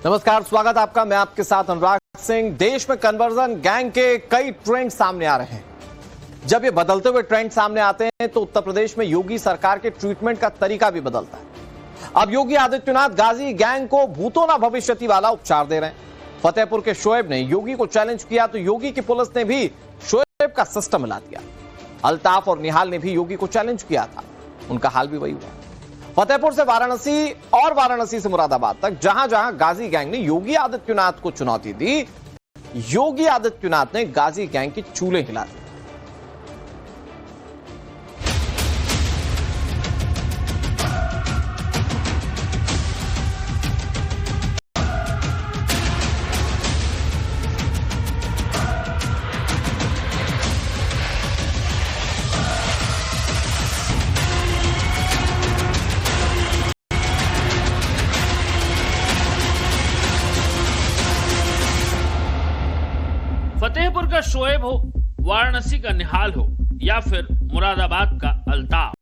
नमस्कार, स्वागत आपका। मैं आपके साथ अनुराग सिंह। देश में कन्वर्जन गैंग के कई ट्रेंड सामने आ रहे हैं। जब ये बदलते हुए ट्रेंड सामने आते हैं तो उत्तर प्रदेश में योगी सरकार के ट्रीटमेंट का तरीका भी बदलता है। अब योगी आदित्यनाथ गाजी गैंग को भूतो ना भविष्यति वाला उपचार दे रहे हैं। फतेहपुर के शोएब ने योगी को चैलेंज किया तो योगी की पुलिस ने भी शोएब का सिस्टम हिला दिया। अल्ताफ और निहाल ने भी योगी को चैलेंज किया था, उनका हाल भी वही हुआ। फतेहपुर से वाराणसी और वाराणसी से मुरादाबाद तक जहां जहां गाजी गैंग ने योगी आदित्यनाथ को चुनौती दी, योगी आदित्यनाथ ने गाजी गैंग की चूल्हे हिला दी। फतेहपुर का शोएब हो, वाराणसी का निहाल हो या फिर मुरादाबाद का अल्ताफ,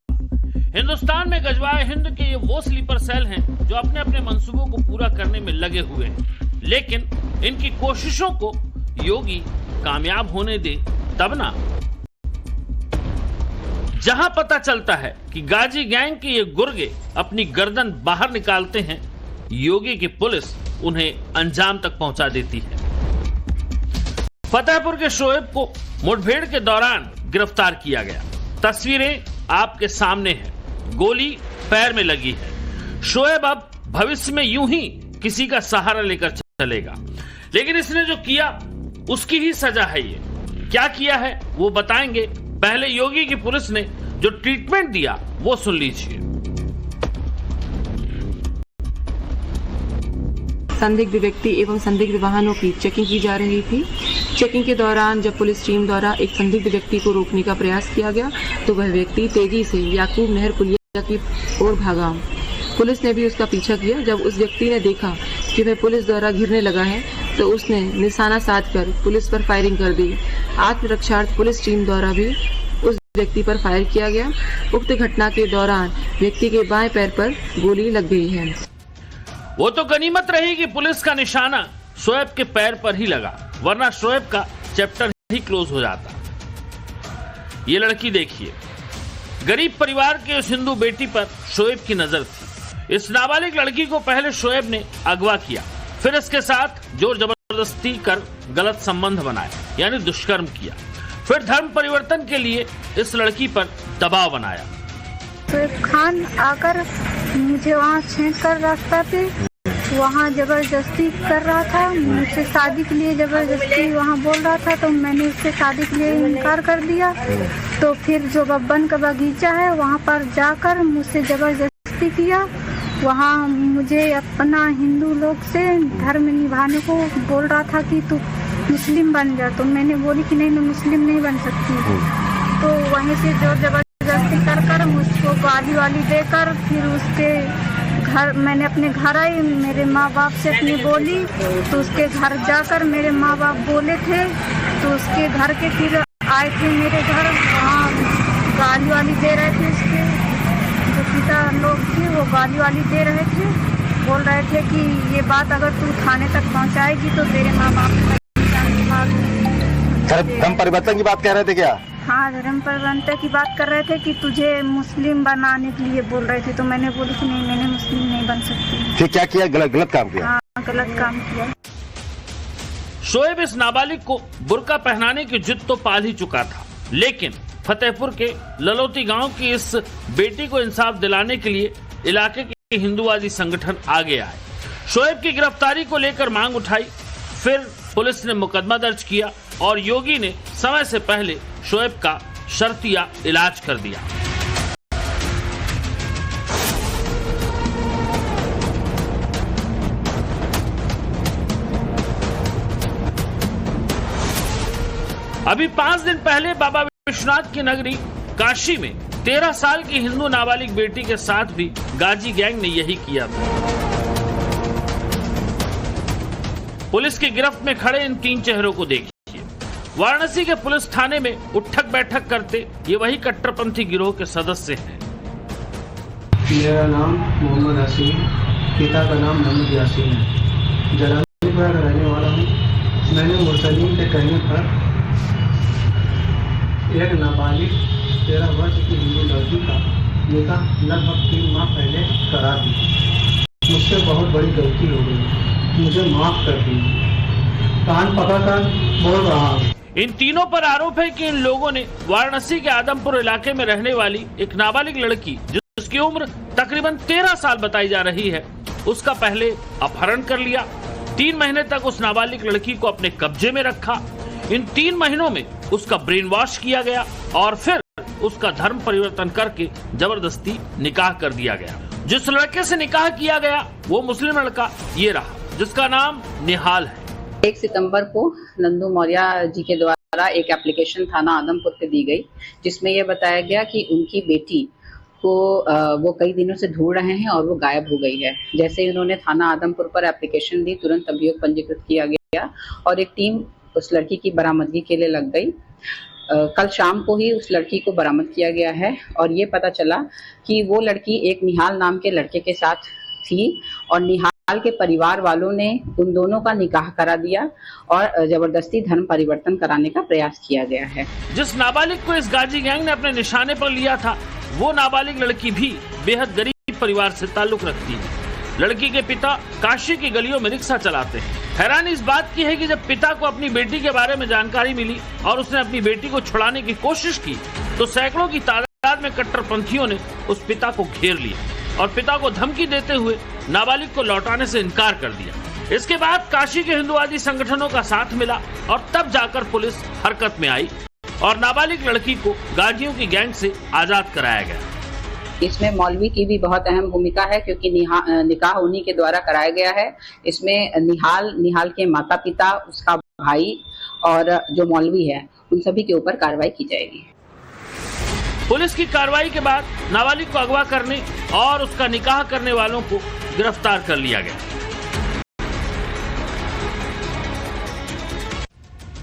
हिंदुस्तान में गजवाए हिंद के ये वो स्लीपर सेल हैं जो अपने अपने मंसूबों को पूरा करने में लगे हुए हैं। लेकिन इनकी कोशिशों को योगी कामयाब होने दे तब ना। जहां पता चलता है कि गाजी गैंग के ये गुर्गे अपनी गर्दन बाहर निकालते हैं, योगी की पुलिस उन्हें अंजाम तक पहुंचा देती है। फतेहपुर के शोएब को मुठभेड़ के दौरान गिरफ्तार किया गया। तस्वीरें आपके सामने हैं। गोली पैर में लगी है। शोएब अब भविष्य में यूं ही किसी का सहारा लेकर चलेगा, लेकिन इसने जो किया उसकी ही सजा है। ये क्या किया है वो बताएंगे। पहले योगी की पुलिस ने जो ट्रीटमेंट दिया वो सुन लीजिए। संदिग्ध व्यक्ति एवं संदिग्ध वाहनों की चेकिंग की जा रही थी। चेकिंग के दौरान जब पुलिस टीम द्वारा एक संदिग्ध व्यक्ति को रोकने का प्रयास किया गया तो वह व्यक्ति तेजी से याकूब नहर पुलिया की ओर भागा। पुलिस ने भी उसका पीछा किया। जब उस व्यक्ति ने देखा कि वह पुलिस द्वारा घिरने लगा है तो उसने निशाना साधकर पुलिस पर फायरिंग कर दी। आत्मरक्षार्थ पुलिस टीम द्वारा भी उस व्यक्ति पर फायर किया गया। उक्त घटना के दौरान व्यक्ति के बाएं पैर पर गोली लग गई है। वो तो गनीमत रही कि पुलिस का निशाना शोएब के पैर पर ही लगा, वरना शोएब का चैप्टर ही क्लोज हो जाता। ये लड़की देखिए, गरीब परिवार के उस हिंदू बेटी पर शोएब की नजर थी। इस नाबालिग लड़की को पहले शोएब ने अगवा किया, फिर इसके साथ जोर जबरदस्ती कर गलत संबंध बनाया, यानी दुष्कर्म किया। फिर धर्म परिवर्तन के लिए इस लड़की पर दबाव बनाया। शोएब खान आकर मुझे वहाँ छेड़ कर रास्ता पे वहाँ जबरदस्ती कर रहा था। मुझसे शादी के लिए जबरदस्ती वहाँ बोल रहा था, तो मैंने उससे शादी के लिए इनकार कर दिया। तो फिर जो बब्बन का बगीचा है वहाँ पर जाकर मुझसे जबरदस्ती किया। वहाँ मुझे अपना हिंदू लोग से धर्म निभाने को बोल रहा था कि तू मुस्लिम बन जा। तो मैंने बोली कि नहीं, मैं मुस्लिम नहीं बन सकती। तो वहीं से जोर जबरदस्ती कर मुझको गाली वाली देकर फिर उसके घर, मैंने अपने घर आई, मेरे माँ बाप से अपनी बोली तो उसके घर जाकर मेरे माँ बाप बोले थे, तो उसके घर के फिर आए थे मेरे घर। वहाँ गाली वाली दे रहे थे, उसके जो पिता लोग थे वो गाली वाली दे रहे थे। बोल रहे थे कि ये बात अगर तू थाने तक पहुँचाएगी तो तेरे माँ बाप धर्म परिवर्तन की बात कह रहे थे क्या? हाँ, धर्म परिवर्तन की बात कर रहे थे कि तुझे मुस्लिम बनाने के लिए बोल रहे थे। तो मैंने बोली कि नहीं, मैंने मुस्लिम नहीं बन सकती। फिर क्या किया? गलत काम किया। हाँ, गलत काम किया। शोएब इस नाबालिग को बुर्का पहनाने की जिद तो पाल ही चुका था, लेकिन फतेहपुर के ललोती गांव की इस बेटी को इंसाफ दिलाने के लिए इलाके के हिंदूवादी संगठन आगे आए। शोएब की गिरफ्तारी को लेकर मांग उठाई। फिर पुलिस ने मुकदमा दर्ज किया और योगी ने समय से पहले शोएब का शर्तिया इलाज कर दिया। अभी 5 दिन पहले बाबा विश्वनाथ की नगरी काशी में 13 साल की हिंदू नाबालिग बेटी के साथ भी गाजी गैंग ने यही किया था। पुलिस की गिरफ्त में खड़े इन 3 चेहरों को देखिए। वाराणसी के पुलिस थाने में उठक बैठक करते ये वही कट्टरपंथी गिरोह के सदस्य हैं। मेरा नाम मोहम्मद हसीन, पिता का नाम मोहम्मद यासीन है। जलालपुरा का रहने वाला हूँ। मैंने मुरसलीम के कहने पर एक नाबालिग 13 वर्ष की हिंदू लड़की का निकाह लगभग 3 माह पहले करा दी। मुझसे बहुत बड़ी गलती हो गई, मुझे माफ कर दीजिए। कान पकड़कर बोल रहा हूँ। इन तीनों पर आरोप है कि इन लोगों ने वाराणसी के आदमपुर इलाके में रहने वाली एक नाबालिग लड़की, जिसकी उम्र तकरीबन 13 साल बताई जा रही है, उसका पहले अपहरण कर लिया। 3 महीने तक उस नाबालिग लड़की को अपने कब्जे में रखा। इन 3 महीनों में उसका ब्रेन वॉश किया गया और फिर उसका धर्म परिवर्तन करके जबरदस्ती निकाह कर दिया गया। जिस लड़के से निकाह किया गया वो मुस्लिम लड़का ये रहा, जिसका नाम निहाल है। 1 सितंबर को नंदू मौर्य जी के द्वारा एक एप्लीकेशन थाना आदमपुर पे दी गई, जिसमें यह बताया गया कि उनकी बेटी को वो कई दिनों से ढूंढ रहे हैं और वो गायब हो गई है। जैसे ही उन्होंने थाना आदमपुर पर एप्लीकेशन दी, तुरंत अभियोग पंजीकृत किया गया और एक टीम उस लड़की की बरामदगी के लिए लग गई। कल शाम को ही उस लड़की को बरामद किया गया है और ये पता चला कि वो लड़की एक निहाल नाम के लड़के के साथ थी और निहाल के परिवार वालों ने उन दोनों का निकाह करा दिया और जबरदस्ती धर्म परिवर्तन कराने का प्रयास किया गया है। जिस नाबालिग को इस गाजी गैंग ने अपने निशाने पर लिया था, वो नाबालिग लड़की भी बेहद गरीब परिवार से ताल्लुक रखती है। लड़की के पिता काशी की गलियों में रिक्शा चलाते हैं। हैरानी इस बात की है कि जब पिता को अपनी बेटी के बारे में जानकारी मिली और उसने अपनी बेटी को छुड़ाने की कोशिश की, तो सैकड़ों की तादाद में कट्टरपंथियों ने उस पिता को घेर लिया और पिता को धमकी देते हुए नाबालिग को लौटाने से इनकार कर दिया। इसके बाद काशी के हिंदुवादी संगठनों का साथ मिला और तब जाकर पुलिस हरकत में आई और नाबालिग लड़की को गाजियों की गैंग से आजाद कराया गया। इसमें मौलवी की भी बहुत अहम भूमिका है, क्योंकि निकाह उन्हीं के द्वारा कराया गया है। इसमें निहाल के माता पिता, उसका भाई और जो मौलवी है, उन सभी के ऊपर कार्रवाई की जाएगी। पुलिस की कार्रवाई के बाद नाबालिग को अगवा करने और उसका निकाह करने वालों को गिरफ्तार कर लिया गया।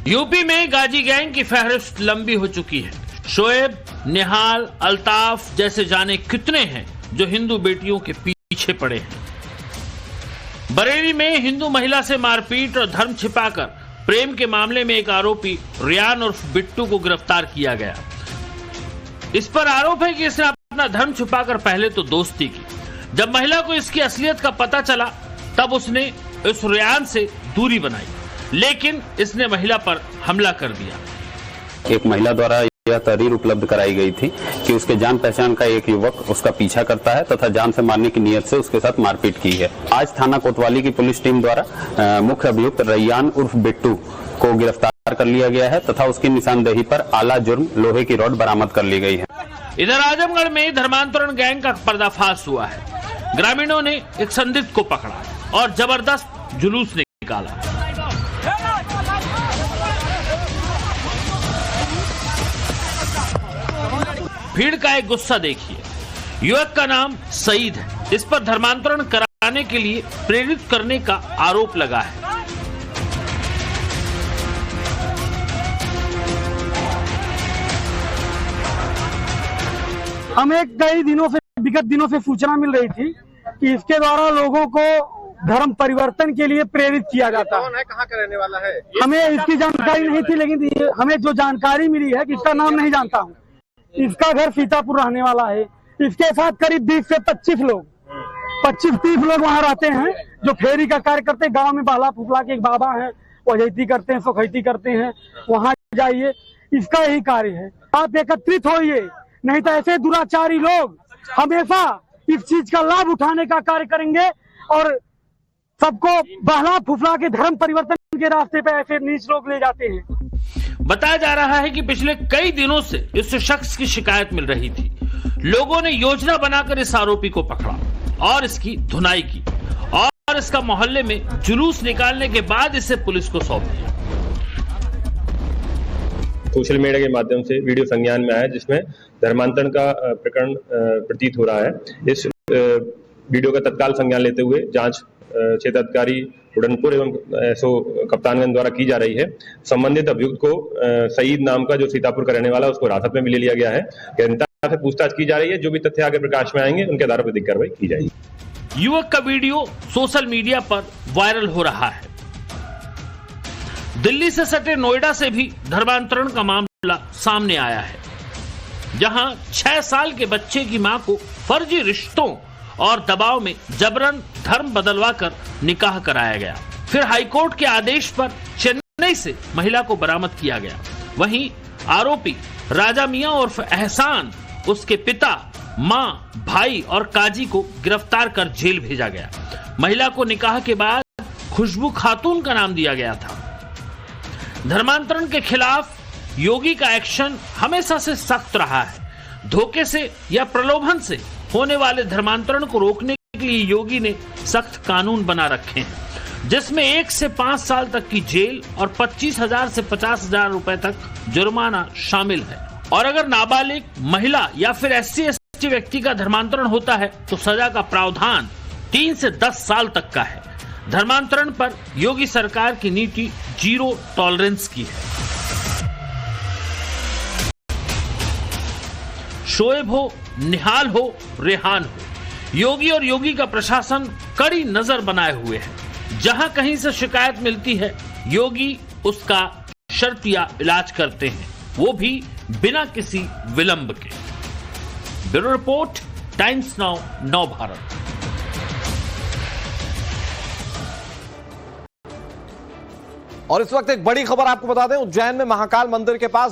यूपी में गाजी गैंग की फहरिस्त लंबी हो चुकी है। शोएब, निहाल, अल्ताफ जैसे जाने कितने हैं जो हिंदू बेटियों के पीछे पड़े हैं। बरेली में हिंदू महिला से मारपीट और धर्म छिपाकर प्रेम के मामले में एक आरोपी रियान उर्फ बिट्टू को गिरफ्तार किया गया। इस पर आरोप है कि इसने अपना धर्म छुपाकर पहले तो दोस्ती की। जब महिला को इसकी असलियत का पता चला, तब उसने इस रियान से दूरी बनाई, लेकिन इसने महिला पर हमला कर दिया। एक महिला द्वारा यह तहरीर उपलब्ध कराई गई थी कि उसके जान पहचान का एक युवक उसका पीछा करता है तथा जान से मारने की नियत से उसके साथ मारपीट की है। आज थाना कोतवाली की पुलिस टीम द्वारा मुख्य अभियुक्त रियान उर्फ बिट्टू को गिरफ्तार कर लिया गया है तथा उसकी निशानदेही पर आला जुर्म लोहे की रॉड बरामद कर ली गई है। इधर आजमगढ़ में धर्मांतरण गैंग का पर्दाफाश हुआ है। ग्रामीणों ने एक संदिग्ध को पकड़ा और जबरदस्त जुलूस निकाला। भीड़ का एक गुस्सा देखिए। युवक का नाम सईद है। इस पर धर्मांतरण कराने के लिए प्रेरित करने का आरोप लगा है। हमें कई दिनों से, विगत दिनों से सूचना मिल रही थी कि इसके द्वारा लोगों को धर्म परिवर्तन के लिए प्रेरित किया जाता है। कौन है, कहाँ का रहने वाला है? हमें इसकी जानकारी नहीं थी, लेकिन हमें जो जानकारी मिली है कि इसका नाम नहीं जानता हूँ। इसका घर सीतापुर रहने वाला है। इसके साथ करीब 20 से 25 लोग, 25-30 लोग वहाँ रहते हैं जो फेरी का कार्य करते हैं। गांव में बहला फुफला के एक बाबा हैं, वजैती करते हैं, सोखैती करते हैं। वहाँ जाइए, इसका यही कार्य है। आप एकत्रित होइए, नहीं तो ऐसे दुराचारी लोग हमेशा इस चीज का लाभ उठाने का कार्य करेंगे और सबको बहला फुफला के धर्म परिवर्तन के रास्ते पे ऐसे नीच लोग ले जाते हैं। बताया जा रहा है कि पिछले कई दिनों से इस शख्स की शिकायत मिल रही थी। लोगों ने योजना बनाकर इस आरोपी को पकड़ा और इसकी धुनाई की और इसका मोहल्ले में जुलूस निकालने के बाद इसे पुलिस को सौंप दिया। सोशल मीडिया के माध्यम से वीडियो संज्ञान में आया, जिसमें धर्मांतरण का प्रकरण प्रतीत हो रहा है। इस वीडियो का तत्काल संज्ञान लेते हुए जांच क्षेत्राधिकारी उड़नपुर एवं एसओ कप्तानगंज द्वारा की जा रही है। संबंधित अभियुक्त को सईद नाम का, जो सीतापुर का रहने वाला, उसको हिरासत में भी ले लिया गया है। गहनता से पूछताछ की जा रही है। जो भी तथ्य आगे प्रकाश में आएंगे उनके आधार पर अधिक कार्रवाई की जाएगी। युवक का वीडियो सोशल मीडिया पर वायरल हो रहा है। दिल्ली से सटे नोएडा से भी धर्मांतरण का मामला सामने आया है, जहां 6 साल के बच्चे की मां को फर्जी रिश्तों और दबाव में जबरन धर्म बदलवाकर निकाह कराया गया। फिर हाईकोर्ट के आदेश पर चेन्नई से महिला को बरामद किया गया। वहीं आरोपी राजा मियां उर्फ एहसान, उसके पिता, मां, भाई और काजी को गिरफ्तार कर जेल भेजा गया। महिला को निकाह के बाद खुशबू खातून का नाम दिया गया था। धर्मांतरण के खिलाफ योगी का एक्शन हमेशा से सख्त रहा है। धोखे से या प्रलोभन से होने वाले धर्मांतरण को रोकने के लिए योगी ने सख्त कानून बना रखे हैं, जिसमें 1 से 5 साल तक की जेल और 25,000 से 50,000 रुपए तक जुर्माना शामिल है। और अगर नाबालिग महिला या फिर SC/ST व्यक्ति का धर्मांतरण होता है तो सजा का प्रावधान 3 से 10 साल तक का है। धर्मांतरण पर योगी सरकार की नीति 0 टॉलरेंस की है। शोएब हो, निहाल हो, रेहान हो, योगी और योगी का प्रशासन कड़ी नजर बनाए हुए है। जहां कहीं से शिकायत मिलती है, योगी उसका शर्तिया इलाज करते हैं, वो भी बिना किसी विलंब के। ब्यूरो रिपोर्ट, टाइम्स नाउ, नव भारत। और इस वक्त एक बड़ी खबर आपको बता दें, उज्जैन में महाकाल मंदिर के पास